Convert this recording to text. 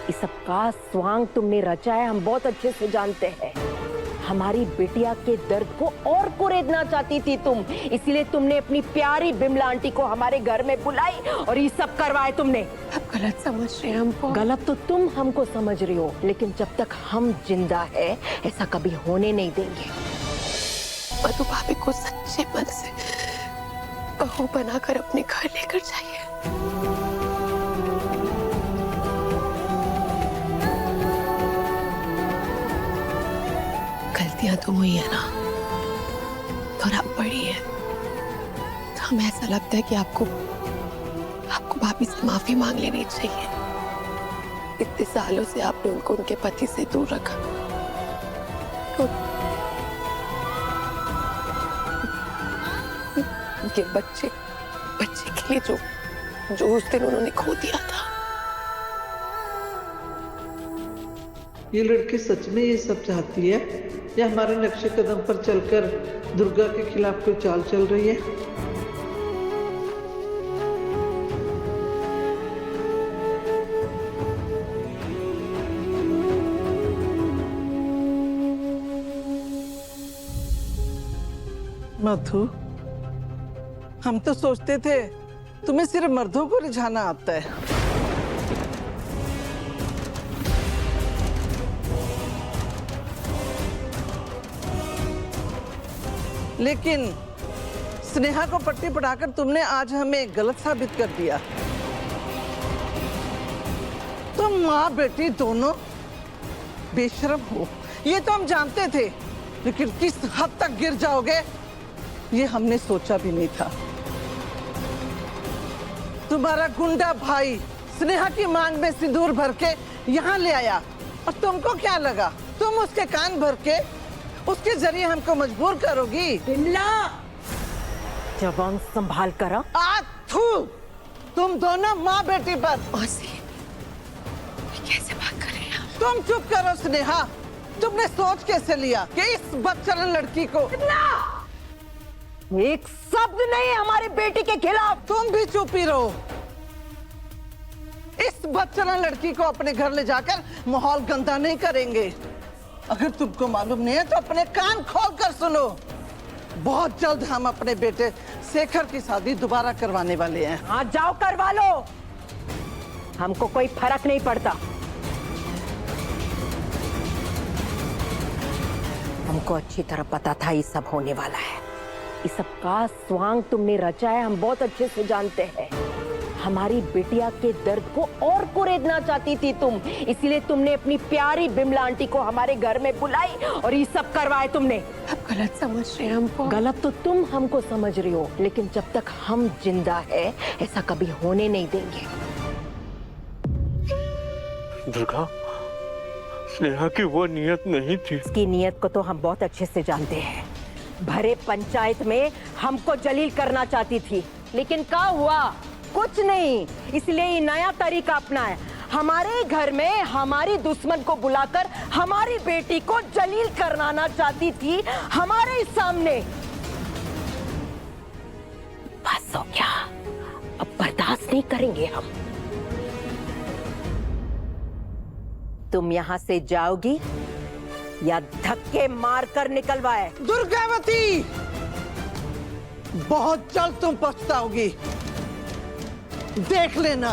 इस सब का स्वांग तुमने रचा है, हम बहुत अच्छे से जानते हैं। हमारी बिटिया के दर्द को और कुरेदना चाहती थी तुम, इसलिए तुमने अपनी प्यारी बिमला आंटी को हमारे घर में बुलाई और ये सब करवाए तुमने। आप गलत समझ रहे हैं हमको। गलत तो तुम हमको समझ रही हो, लेकिन जब तक हम जिंदा है ऐसा कभी होने नहीं देंगे। मधु भाभी को सच्चे मन से बहू बनाकर अपने घर लेकर जाइए। गलतियां तो हुई है ना, और आप बड़ी है, तो हमें ऐसा लगता है कि आपको भाभी से माफी मांग लेनी चाहिए। इतने सालों से आपने उनको उनके पति से दूर रखा, तो ये बच्चे के लिए जो उस दिन उन्होंने खो दिया था। ये लड़की सच में ये सब चाहती है या हमारे नक्शे कदम पर चलकर दुर्गा के खिलाफ कोई चाल चल रही है? मधु, हम तो सोचते थे तुम्हें सिर्फ मर्दों को रिझाना आता है। लेकिन स्नेहा को पट्टी पढ़ाकर तुमने आज हमें गलत साबित कर दिया। तुम माँ बेटी दोनों बेशर्म हो, ये तो हम जानते थे, लेकिन किस हद तक गिर जाओगे ये हमने सोचा भी नहीं था। तुम्हारा गुंडा भाई स्नेहा की मांग में सिंदूर भर के यहाँ ले आया, और तुमको क्या लगा तुम उसके कान भर के उसके जरिए हमको मजबूर करोगी? बिमला, जबान संभाल कर। तुम दोनों माँ बेटी पर। मौसी, कैसे बात कर रहे हैं आप? तुम चुप करो स्नेहा, तुमने सोच कैसे लिया कि इस बदचलन लड़की को? एक शब्द नहीं हमारी बेटी के खिलाफ। तुम भी चुप ही रहो। इस बदचलन लड़की को अपने घर ले जाकर माहौल गंदा नहीं करेंगे। अगर तुमको मालूम नहीं है तो अपने कान खोल कर सुनो। बहुत जल्द हम अपने बेटे शेखर की शादी दोबारा करवाने वाले हैं। हाँ, जाओ करवा लो, हमको कोई फर्क नहीं पड़ता। हमको अच्छी तरह पता था ये सब होने वाला है। इस सब का स्वांग तुमने रचा है, हम बहुत अच्छे से जानते हैं। हमारी बिटिया के दर्द को और कुरेदना चाहती थी तुम, इसलिए तुमने अपनी प्यारी बिमला आंटी को हमारे घर में बुलाई और ये सब करवाए तुमने। आप गलत समझ रहे हैं हमको। गलत तो तुम हमको समझ रही हो, लेकिन जब तक हम जिंदा है ऐसा कभी होने नहीं देंगे। दुर्गा, स्नेहा की वो नियत नहीं थी। इसकी नियत को तो हम बहुत अच्छे से जानते हैं। भरे पंचायत में हमको जलील करना चाहती थी, लेकिन क्या हुआ? कुछ नहीं। इसलिए ये नया तरीका अपनाया। हमारे घर में हमारी दुश्मन को बुलाकर हमारी बेटी को जलील करवाना चाहती थी हमारे सामने। बस हो गया, अब बर्दाश्त नहीं करेंगे हम। तुम यहाँ से जाओगी या धक्के मारकर निकलवाए? दुर्गावती, बहुत जल्द तुम पछताओगी, देख लेना।